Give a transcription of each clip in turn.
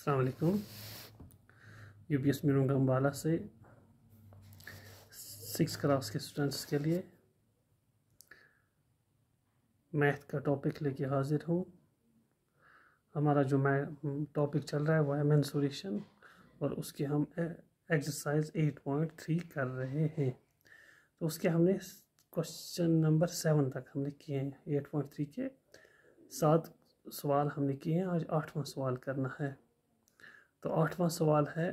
अस्सलाम वालेकुम। यूपीएस मीरूंगा अम्बाला से 6 क्लास के स्टूडेंट्स के लिए मैथ का टॉपिक लेके हाजिर हूँ। हमारा जो टॉपिक चल रहा है वो है मेंसुरेशन और उसके हम एक्सरसाइज 8.3 कर रहे हैं। तो उसके हमने क्वेश्चन नंबर 7 तक हमने किए हैं। 8.3 के 7 सवाल हमने किए हैं। आज 8वां सवाल करना है। तो 8वां सवाल है,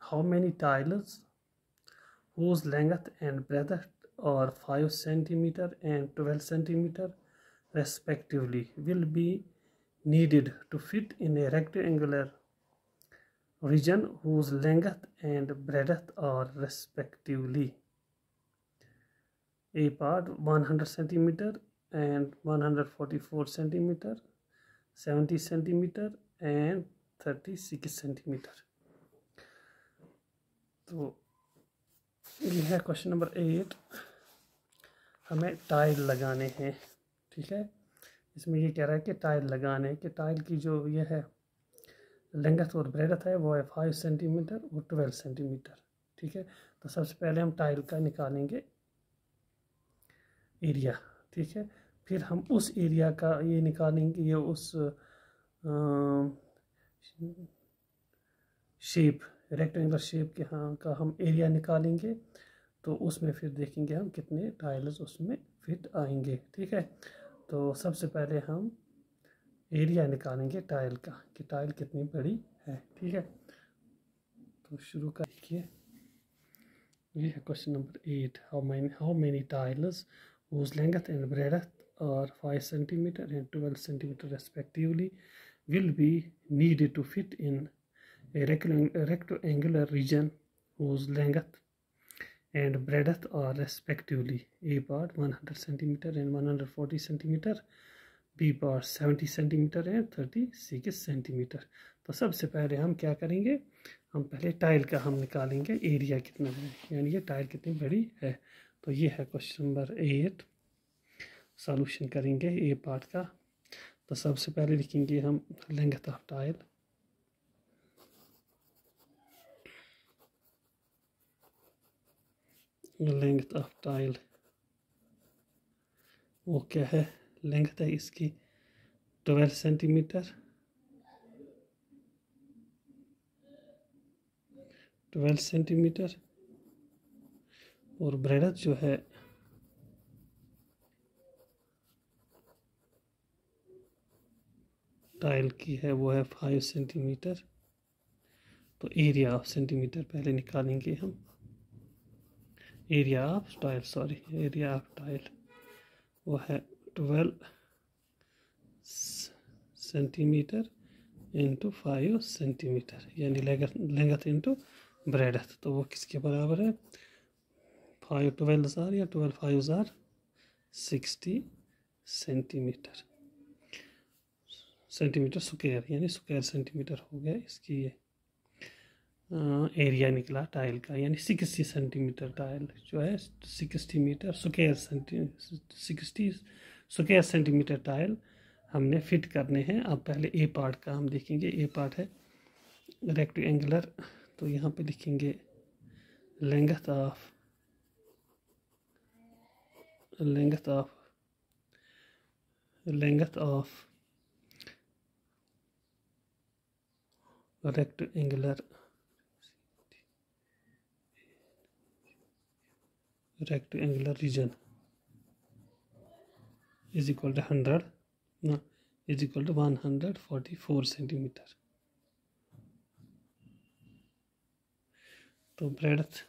how many tiles whose length and breadth are 5 centimeter and 12 centimeter respectively will be needed to fit in a rectangular region whose length and breadth are respectively a part 100 centimeter and 144 centimeter, 70 centimeter and 36 centimeter। तो ये है question number 8। हमें tile लगाने हैं, ठीक है। इसमें ये कह रहा है कि टाइल लगाने हैं कि टाइल की जो ये है लेंथ और ब्रेडथ है वो है 5 सेंटीमीटर और 12 सेंटीमीटर, ठीक है। तो सबसे पहले हम टाइल का निकालेंगे एरिया, ठीक है। फिर हम उस एरिया का ये निकालेंगे, ये उस शेप रेक्टेंगुलर शेप के हाँ का हम एरिया निकालेंगे। तो उसमें फिर देखेंगे हम कितने टाइल्स उसमें फिट आएंगे, ठीक है। तो सबसे पहले हम एरिया निकालेंगे टाइल का कि टाइल कितनी बड़ी है, ठीक है। तो शुरू करिए। ये है question number 8। How many tiles whose length and breadth are 5 centimeter and 12 centimeter respectively will be needed to fit in a rectangular region whose length and breadth are respectively a part 100 centimeter and 140 centimeter, b part 70 centimeter and 36 centimeter। तो सबसे पहले हम क्या करेंगे, हम पहले tile का हम निकालेंगे एरिया कितना है, यानी ये टाइल कितनी बड़ी है। तो ये है क्वेश्चन नंबर 8। सॉल्यूशन करेंगे ए पार्ट का। तो सबसे पहले लिखेंगे हम length of tile. Length of tile वो क्या है, लेंथ है इसकी 12 सेंटीमीटर, 12 सेंटीमीटर और ब्रेडथ जो है टाइल की है वो है 5 सेंटीमीटर। तो एरिया ऑफ सेंटीमीटर पहले निकालेंगे हम, area of tile area of tile वो है 12 सेंटीमीटर इंटू 5 सेंटीमीटर, यानी लेंथ इंटू ब्रेडथ। तो वो किसके बराबर है, 5 12 या 12 5 60 सेंटीमीटर स्क्वायर, यानी स्क्वायर सेंटीमीटर हो गया इसकी ये एरिया निकला टाइल का, यानी 60 सेंटीमीटर टाइल जो है 60 metre square 60 square centimetre tile हमने फिट करने हैं। अब पहले ए पार्ट का हम देखेंगे। ए पार्ट है रेक्टेंगुलर, तो यहाँ पे लिखेंगे length of rectangular region is equal to 144 centimetre. तो ब्रेडथ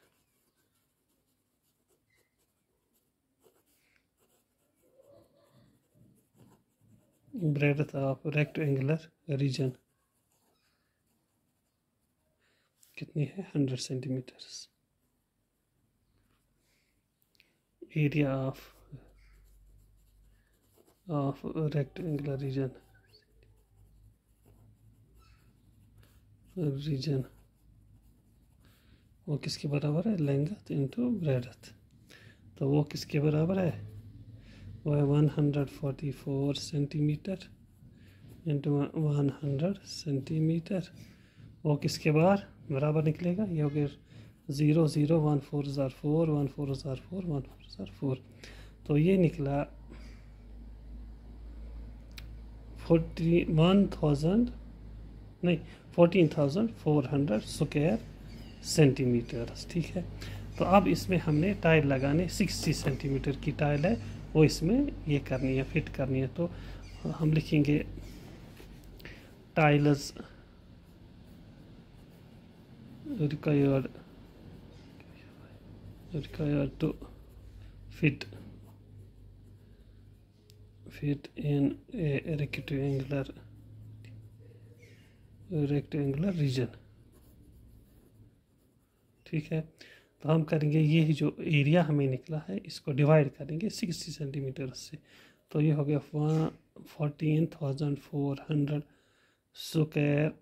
ऑफ रेक्टेंगुलर रीजन कितनी है, 100 centimetre. Area of rectangular reason वो किसके बराबर है, लेंथ इंटू ब्रेडथ। तो वो किसके बराबर है, वो है 144 सेंटीमीटर इंटू 100 सेंटीमीटर वो किसके बराबर निकलेगा? ये हो गया 0 0 1 4 ज़ार 4 1 4 ज़ार 4 1 4 ज़ार 4। तो ये निकला 14,400 स्क्वायर सेंटीमीटर। ठीक है, तो अब इसमें हमने टाइल लगाने 60 सेंटीमीटर की टाइल है, वो इसमें ये करनी है, फिट करनी है। तो हम लिखेंगे tiles required to fit in a rectangular region। ठीक है, तो हम करेंगे ये जो एरिया हमें निकला है इसको डिवाइड करेंगे 60 सेंटीमीटर से। तो ये हो गया 14,400 square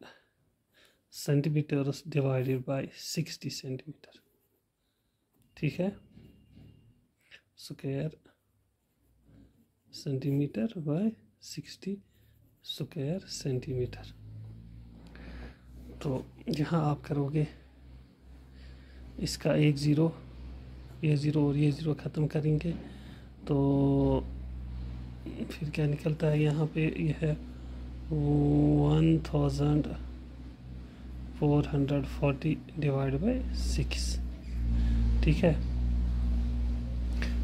centimetres divided by 60 centimetre. ठीक है, square centimetre by 60 square centimetre. तो यहाँ आप करोगे इसका एक ज़ीरो, ये ज़ीरो और ये ज़ीरो ख़त्म करेंगे तो फिर क्या निकलता है यहाँ पे? ये है 1440 डिवाइड बाय 6। ठीक है,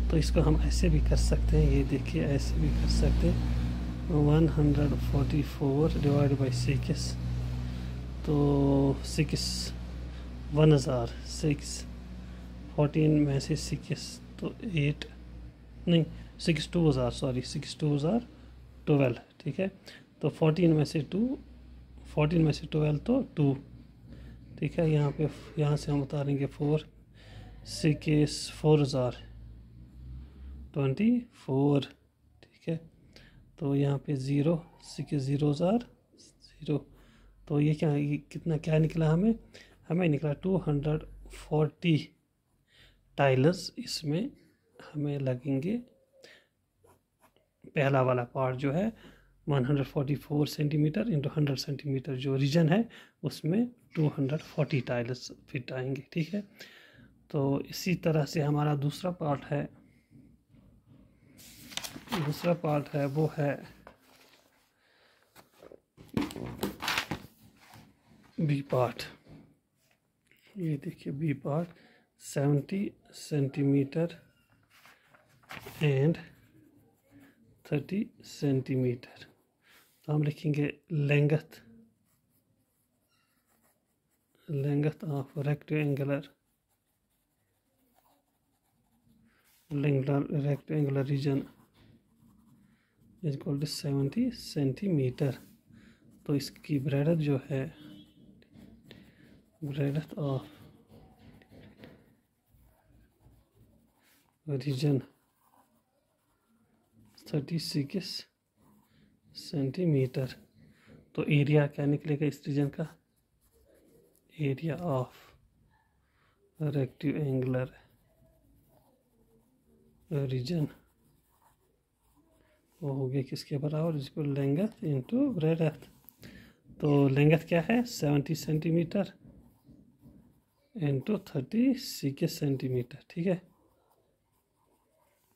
तो इसको हम ऐसे भी कर सकते हैं, ये देखिए ऐसे भी कर सकते हैं 144 डिवाइड बाई 6। तो 1006 14 में से 6 तो 8 नहीं 6 2 12। ठीक है, तो 14 में से 12 तो 2। ठीक है, यहाँ से हम उतारेंगे 4 6 4 24। ठीक है, तो यहाँ पे 0 6 0 0। तो ये कितना क्या निकला? हमें निकला 240 टाइल्स इसमें हमें लगेंगे। पहला वाला पार्ट जो है 144 सेंटीमीटर इंटू 100 सेंटीमीटर जो रीजन है उसमें 240 टाइल्स फिट आएंगे। ठीक है, तो इसी तरह से हमारा दूसरा पार्ट है वो है बी पार्ट। ये देखिए B part 70 centimetre and 30 centimetre. तो हम लिखेंगे length of rectangular region is equal to 70 centimetre. तो इसकी ब्रेडथ जो है ब्रेडथ ऑफ रीजन 36 सेंटीमीटर। तो एरिया क्या निकलेगा इस रीजन का? एरिया ऑफ रेक्टेंगुलर रीजन वो हो गया किसके बराबर? इसको लेंथ इंटू ब्रेडथ। तो लेंथ क्या है? 70 सेंटीमीटर इंटू 36 सेंटीमीटर। ठीक है,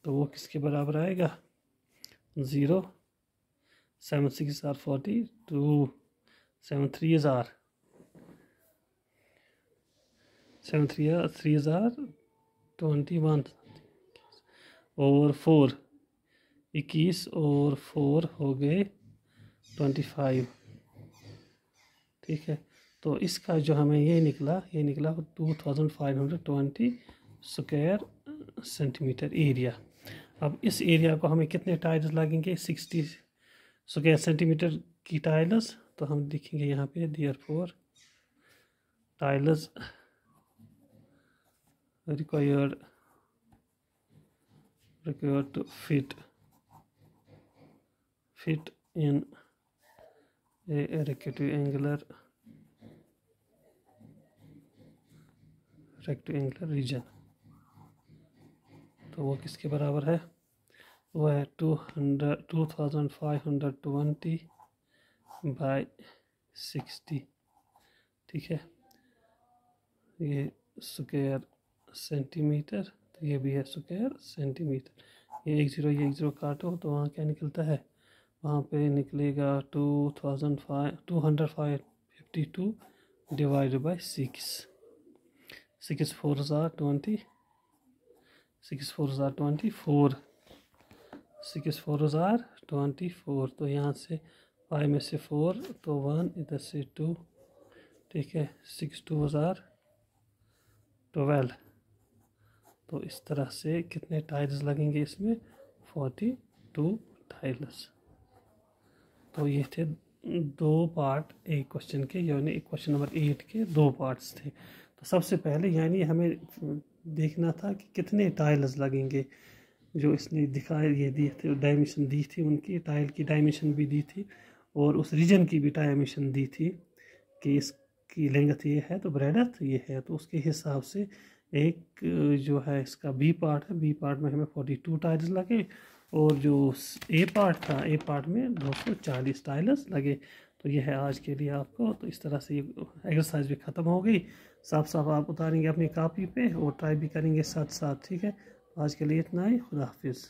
तो वो किसके बराबर आएगा? 0 7 6 40 2 7 3 21 और 4 21 और 4 हो गए 25। ठीक है, तो इसका जो हमें ये निकला 2520 स्क्वायर सेंटीमीटर एरिया। अब इस एरिया को हमें कितने टाइल्स लगेंगे? 60 स्क्वायर सेंटीमीटर की टाइल्स। तो हम लिखेंगे यहाँ पे therefore tiles required to fit in a rectangular region। तो वो किसके बराबर है? वो है 2520 बाय 60। ठीक है, ये स्क्वायर सेंटीमीटर, तो ये भी है स्क्वायर सेंटीमीटर। ये 1 0 काटो तो वहाँ क्या निकलता है, वहाँ पे निकलेगा 252 डिवाइडेड बाई 6। 6 4 20, 6 4 24, 6 4 24। तो यहाँ से 5 में से 4 तो 1, इधर से 2, ठीक है। 6 2 12। तो इस तरह से कितने टाइल्स लगेंगे इसमें, 42 टाइल्स। तो ये थे 2 पार्ट एक क्वेश्चन के, यानी क्वेश्चन नंबर 8 के 2 पार्ट्स थे। तो सबसे पहले यानी हमें देखना था कि कितने टाइल्स लगेंगे, जो इसने दिखाए ये दिए थे, डायमेंशन दी थी उनकी, टाइल की डायमेंशन भी दी थी और उस रीजन की भी डायमेंशन दी थी कि इसकी लेंथ ये है तो ब्रेडथ ये है। तो उसके हिसाब से एक जो है इसका बी पार्ट है, बी पार्ट में हमें 42 टाइल्स लगे और जो ए पार्ट था, ए पार्ट में 240 टाइल्स लगे। तो ये है आज के लिए आपको। तो इस तरह से ये एक्सरसाइज भी ख़त्म हो गई। साफ साफ आप उतारेंगे अपनी कॉपी पे और ट्राई भी करेंगे साथ साथ, ठीक है। आज के लिए इतना ही, खुदा हाफिज़।